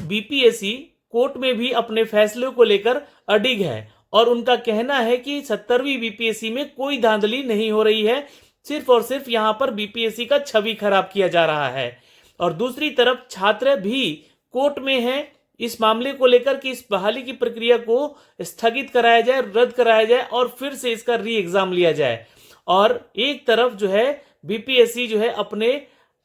BPSC court में भी अपने फैसले को लेकर अडिग है और उनका कहना है कि 70वीं बीपीएससी में कोई धांधली नहीं हो रही है, सिर्फ और सिर्फ यहां पर बीपीएससी का छवि खराब किया जा रहा है। और दूसरी तरफ छात्र भी कोर्ट में हैं इस मामले को लेकर कि इस बहाली की प्रक्रिया को स्थगित कराया जाए, रद्द कराया जाए और फिर से इसका री एग्जाम लिया जाए। और एक तरफ जो है बीपीएससी जो है अपने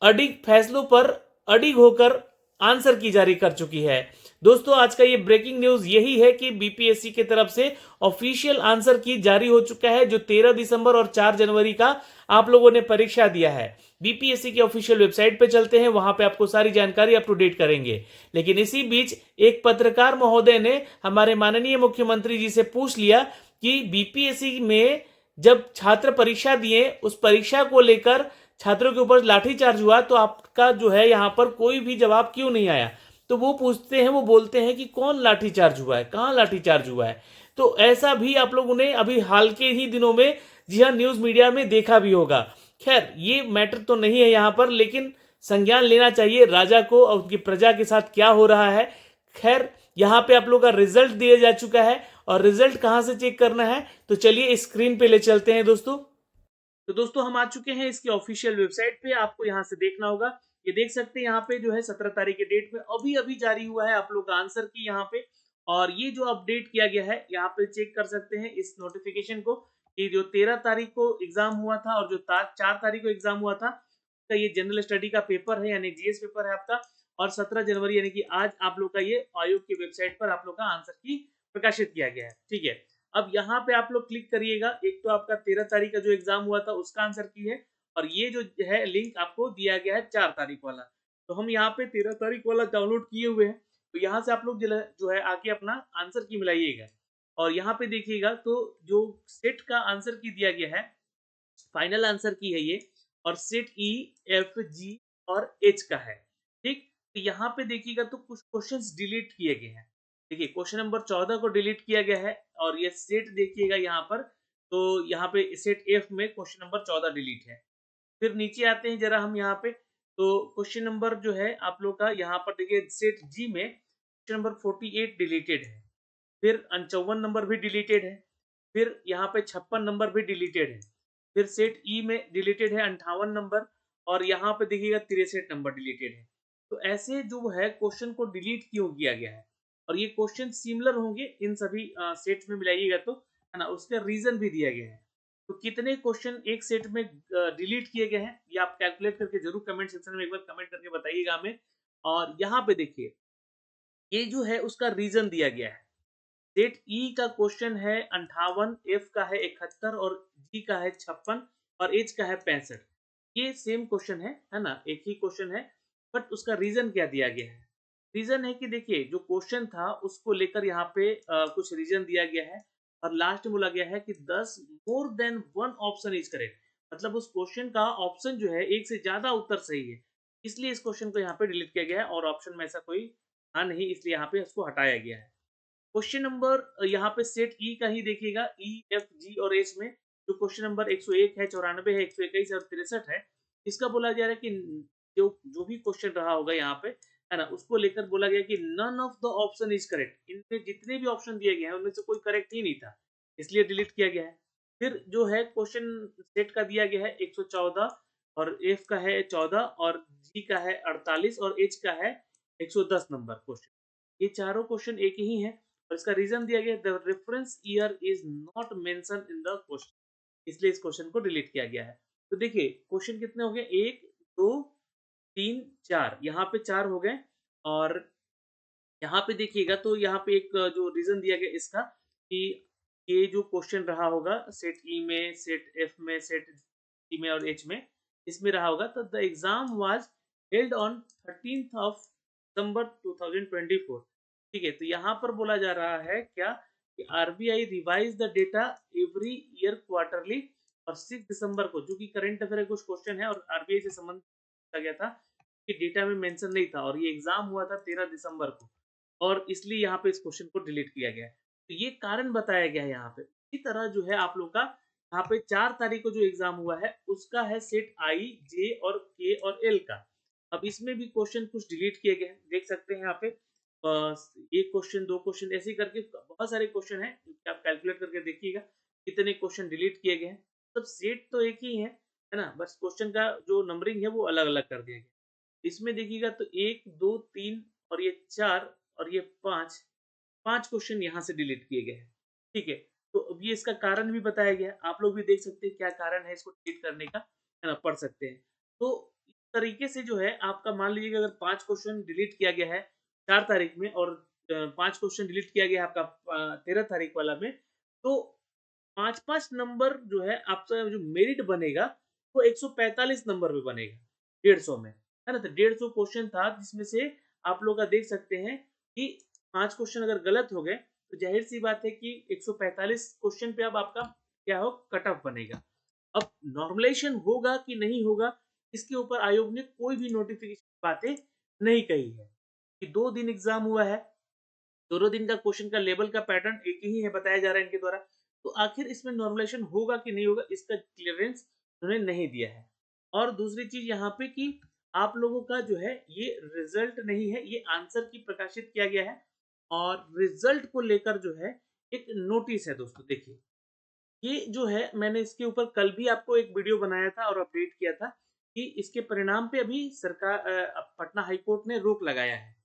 अडिग फैसलों पर अडिग होकर आंसर की जारी कर चुकी है। दोस्तों, आज का ये ब्रेकिंग न्यूज यही है कि बीपीएससी की तरफ से ऑफिशियल आंसर की जारी हो चुका है, जो 13 दिसंबर और 4 जनवरी का आप लोगों ने परीक्षा दिया है। बीपीएससी की ऑफिशियल वेबसाइट पे चलते हैं, वहां पे आपको सारी जानकारी अप टू डेट करेंगे। लेकिन इसी बीच एक पत्रकार महोदय ने हमारे माननीय मुख्यमंत्री जी से पूछ लिया कि बीपीएससी में जब छात्र परीक्षा दिए, उस परीक्षा को लेकर छात्रों के ऊपर लाठीचार्ज हुआ, तो आपका जो है यहाँ पर कोई भी जवाब क्यों नहीं आया। तो वो पूछते हैं, वो बोलते हैं कि कौन लाठीचार्ज हुआ है, कहाँ लाठीचार्ज हुआ है। तो ऐसा भी आप लोगों ने अभी हाल के ही दिनों में, जी हाँ, न्यूज मीडिया में देखा भी होगा। खैर, ये मैटर तो नहीं है यहाँ पर, लेकिन संज्ञान लेना चाहिए राजा को और उनकी प्रजा के साथ क्या हो रहा है। खैर, यहाँ पे आप लोग का रिजल्ट दिया जा चुका है और रिजल्ट कहाँ से चेक करना है, तो चलिए स्क्रीन पे ले चलते हैं दोस्तों। तो दोस्तों, हम आ चुके हैं इसकी ऑफिशियल वेबसाइट पे, आपको यहाँ से देखना होगा। ये देख सकते हैं यहाँ पे जो है 17 तारीख के डेट में अभी अभी जारी हुआ है आप लोग का आंसर की यहाँ पे। और ये जो अपडेट किया गया है, यहाँ पे चेक कर सकते हैं इस नोटिफिकेशन को कि जो 13 तारीख को एग्जाम हुआ था और जो 4 तारीख को एग्जाम हुआ था, तो ये जनरल स्टडी का पेपर है, यानी जीएस पेपर है आपका। और 17 जनवरी यानी कि आज आप लोग का ये आयोग की वेबसाइट पर आप लोग का आंसर की प्रकाशित किया गया है। ठीक है, अब यहाँ पे आप लोग क्लिक करिएगा। एक तो आपका 13 तारीख का जो एग्जाम हुआ था उसका आंसर की है, और ये जो है लिंक आपको दिया गया है 4 तारीख वाला। तो हम यहाँ पे 13 तारीख वाला डाउनलोड किए हुए हैं, तो यहाँ से आप लोग जो है आके अपना आंसर की मिलाइएगा। और यहाँ पे देखिएगा तो जो सेट का आंसर की दिया गया है, फाइनल आंसर की है ये, और सेट ई, एफ, जी और एच का है। ठीक, तो यहाँ पे देखिएगा तो कुछ क्वेश्चंस डिलीट किए गए हैं। देखिए, क्वेश्चन नंबर 14 को डिलीट किया गया है, और ये सेट देखिएगा यहाँ पर, तो यहाँ पे सेट एफ में क्वेश्चन नंबर 14 डिलीट है। फिर नीचे आते हैं जरा हम यहाँ पे, तो क्वेश्चन नंबर जो है आप लोग का यहाँ पर देखिए सेट जी में क्वेश्चन नंबर 48 डिलीटेड है। फिर 55 नंबर भी डिलीटेड है। फिर यहाँ पे 56 नंबर भी डिलीटेड है। फिर सेट ई में डिलीटेड है 58 नंबर, और यहाँ पे देखिएगा 63 नंबर डिलीटेड है। तो ऐसे जो है क्वेश्चन को डिलीट क्यों किया गया है, और ये क्वेश्चन सिमिलर होंगे इन सभी सेट्स में मिलाइएगा तो, है ना, उसका रीजन भी दिया गया है। तो कितने क्वेश्चन एक सेट में डिलीट किए गए हैं, ये आप कैलकुलेट करके जरूर कमेंट सेक्शन में एक बार कमेंट करके बताइएगा हमें। और यहाँ पे देखिए, ये जो है उसका रीजन दिया गया है। सेट ई का क्वेश्चन है 58, एफ का है 71 और जी का है 56 और एच का है 65। ये सेम क्वेश्चन है ना, एक ही क्वेश्चन है, बट उसका रीजन क्या दिया गया है। रीजन है कि देखिए, जो क्वेश्चन था उसको लेकर यहाँ पे कुछ रीजन दिया गया है, और लास्ट में बोला गया है कि 10 more than one option is correct. मतलब उस क्वेश्चन का ऑप्शन जो है एक से ज्यादा उत्तर सही है, इसलिए इस क्वेश्चन को यहाँ पे डिलीट किया गया है, और ऑप्शन में ऐसा कोई था नहीं, इसलिए यहाँ पे इसको हटाया गया है। क्वेश्चन नंबर यहाँ पे सेट ई का ही देखिएगा, ई, एफ, जी और एच में जो क्वेश्चन नंबर 101 है, 94 है, 121 और 63 है, इसका बोला जा रहा है कि जो जो भी क्वेश्चन रहा होगा यहाँ पे, है ना, उसको लेकर बोला गया कि none of the option is correct. इनमें जितने भी ऑप्शन दिए गए हैं उनमें से कोई करेक्ट ही नहीं था, इसलिए डिलीट किया गया है। फिर जो है क्वेश्चन सेट का दिया गया है 114, और एफ का है 14 और जी का है 48 और एच का है 110 नंबर क्वेश्चन। ये चारों क्वेश्चन एक ही है, और इसका रीजन दिया गया the reference year is not mention in the question, इसलिए इस क्वेश्चन को डिलीट किया गया है। तो देखिए क्वेश्चन कितने हो गए, 1, 2, 3, 4, यहाँ पे 4 हो गए। और यहाँ पे देखिएगा तो यहाँ पे एक जो रीजन दिया गया इसका कि ये जो क्वेश्चन रहा होगा सेट ई में, सेट एफ में, सेट जी में और एच में, इसमें रहा होगा, तो the exam was held on 13th of December 2024। ठीक है, तो यहाँ पर बोला जा रहा है क्या कि RBI revise the data every year quarterly, और 6 दिसंबर को, जो कि करंट अफेयर कुछ क्वेश्चन है और आरबीआई से संबंधित गया था, कि डेटा में मेंशन नहीं था, और ये एग्जाम हुआ था 13 दिसंबर को, और इसलिए यहाँ पे इस क्वेश्चन को डिलीट किया गया है। तो ये कारण बताया गया है यहाँ पे। इसी तरह जो है आप लोग का यहाँ पे 4 तारीख को जो एग्जाम हुआ है उसका है सेट आई, जे और के और एल का। अब इसमें भी क्वेश्चन कुछ डिलीट किए गए हैं, देख सकते हैं यहाँ पे। एक क्वेश्चन, 2 क्वेश्चन ऐसे ही करके बहुत सारे क्वेश्चन हैं, आप कैलकुलेट करके देखिएगा कितने क्वेश्चन डिलीट किए गए हैं। मतलब सेट तो एक ही है ना? बस क्वेश्चन का जो नंबरिंग है वो अलग-अलग कर दिया गया। इसमें देखिएगा तो 1, 2, 3 और ये 4 और ये 5, 5 क्वेश्चन यहाँ से डिलीट किए गए हैं। ठीक है? तो अब ये इसका कारण भी बताया गया है। आप लोग भी देख सकते हैं क्या कारण है इसको डिलीट करने का, है ना? पढ़ सकते हैं। तो इस तरीके से जो है आपका मान लीजिए अगर 5 क्वेश्चन डिलीट किया गया है 4 तारीख में और 5 क्वेश्चन डिलीट किया गया है आपका 13 तारीख वाला में, तो 5-5 नंबर जो है आपका जो मेरिट बनेगा, वो 145 नंबर पे बनेगा, 150 में, है ना? तो 150 क्वेश्चन था जिसमें से आप लोग का देख सकते हैं कि 5 क्वेश्चन अगर गलत हो गए, तो ज़ाहिर-सी बात है कि 145 क्वेश्चन पे अब आपका क्या हो कट ऑफ बनेगा। अब नॉर्मलाइज़ेशन होगा कि नहीं होगा, इसके ऊपर आयोग ने कोई भी नोटिफ़िकेशन बातें नहीं कही है, कि 2 दिन एग्ज़ाम हुआ है, दोनों दिन का क्वेश्चन का लेवल का पैटर्न एक ही है बताया जा रहा है इनके द्वारा। तो आखिर इसमें नॉर्मलाइज़ेशन होगा कि नहीं होगा इसका क्लीयरेंस उन्होंने नहीं दिया है। और दूसरी चीज़ यहाँ पे कि आप लोगों का जो है ये रिज़ल्ट नहीं है, ये आंसर की प्रकाशित किया गया है और रिज़ल्ट को लेकर जो है एक नोटिस है दोस्तों देखिए। ये जो है मैंने इसके ऊपर कल भी आपको एक वीडियो बनाया था और अपडेट किया था कि इसके परिणाम पे अभी सरकार पटना हाई कोर्ट ने रोक लगाया है।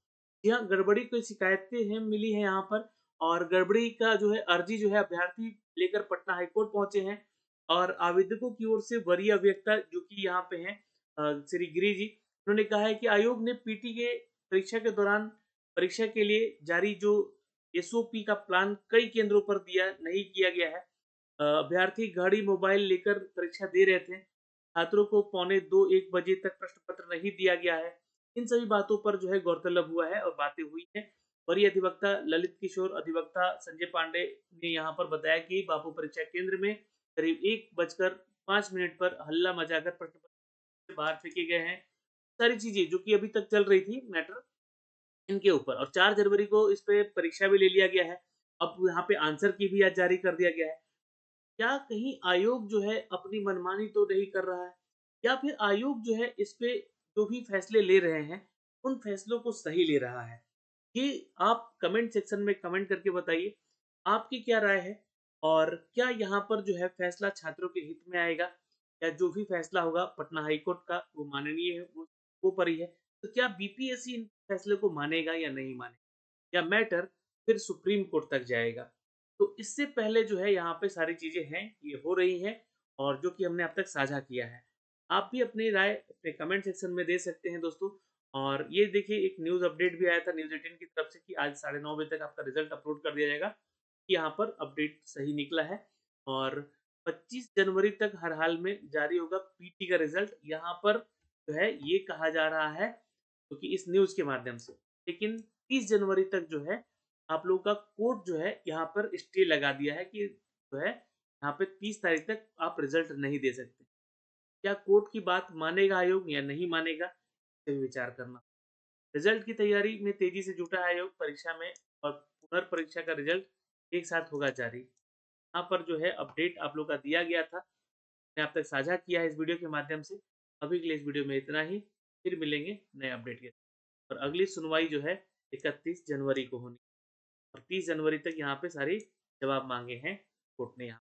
जी हाँ, गड़बड़ी की शिकायतें हैं मिली हैं यहाँ पर और गड़बड़ी का जो है अर्जी जो है अभ्यर्थी लेकर पटना हाई कोर्ट पहुँचे हैं और आवेदकों की ओर से वरीय अभियंता जो कि यहाँ पे हैं श्री गिरी जी, उन्होंने कहा है कि आयोग ने पीटी के परीक्षा के दौरान परीक्षा के लिए जारी जो एसओपी का प्लान कई केंद्रों पर दिया नहीं किया गया है। अभ्यर्थी घड़ी मोबाइल लेकर परीक्षा दे रहे थे। छात्रों को पौने 2-1 बजे तक प्रश्न पत्र नहीं दिया गया है। इन सभी बातों पर जो है गौरतलब हुआ है और बातें हुई हैं। वरीय अधिवक्ता ललित किशोर, अधिवक्ता संजय पांडे ने यहाँ पर बताया कि बापू परीक्षा केंद्र में करीब 1 बजकर 5 मिनट पर हल्ला मचाकर प्रश्न पत्र से बाहर फेंके गए हैं। सारी चीज़ें जो कि अभी तक चल रही थी मैटर इनके ऊपर और 4 जनवरी को इस पे परीक्षा भी ले लिया गया है। अब यहाँ पे आंसर की भी आज जारी कर दिया गया है। क्या कहीं आयोग जो है अपनी मनमानी तो नहीं कर रहा है? या फिर आयोग जो है इस पे जो भी फैसले ले रहे हैं, उन फैसलों को सही ले रहा है? ये आप कमेंट सेक्शन में कमेंट करके बताइए, आपकी क्या राय है? और क्या यहाँ पर जो है फैसला छात्रों के हित में आएगा? या जो भी फैसला होगा पटना हाई कोर्ट का वो माननीय है, वो परी है। तो क्या बीपीएससी इन फैसले को मानेगा या नहीं मानेगा? या मैटर फिर सुप्रीम कोर्ट तक जाएगा? तो इससे पहले जो है यहाँ पे सारी चीज़ें हैं, ये हो रही हैं और जो कि हमने अब तक साझा किया है। आप भी अपनी राय अपने कमेंट सेक्शन में दे सकते हैं दोस्तों। और ये देखिए एक न्यूज़ अपडेट भी आया था न्यूज़ 18 की तरफ से कि आज 9:30 बजे तक आपका रिज़ल्ट अपलोड कर दिया जाएगा। कि यहाँ पर अपडेट सही निकला है और 25 जनवरी तक हर हाल में जारी होगा पीटी का रिज़ल्ट। यहाँ पर जो है ये कहा जा रहा है क्योंकि इस न्यूज़ के माध्यम से। लेकिन 30 जनवरी तक जो है आप लोगों का कोर्ट जो है यहाँ पर स्टे लगा दिया है कि जो है यहाँ पे 30 तारीख तक आप रिजल्ट नहीं दे सकते। क्या कोर्ट की बात मानेगा आयोग या नहीं मानेगा, इस पे विचार करना। रिजल्ट की तैयारी में तेजी से जुटा है आयोग परीक्षा में और पुनर्परीक्षा का रिजल्ट एक साथ होगा जारी। यहाँ पर जो है अपडेट आप लोग का दिया गया था, मैंने आप तक साझा किया है इस वीडियो के माध्यम से। अभी के लिए इस वीडियो में इतना ही, फिर मिलेंगे नए अपडेट के साथ। और अगली सुनवाई जो है 31 जनवरी को होनी और 30 जनवरी तक यहाँ पे सारे जवाब माँगे हैं कोर्ट ने यहाँ।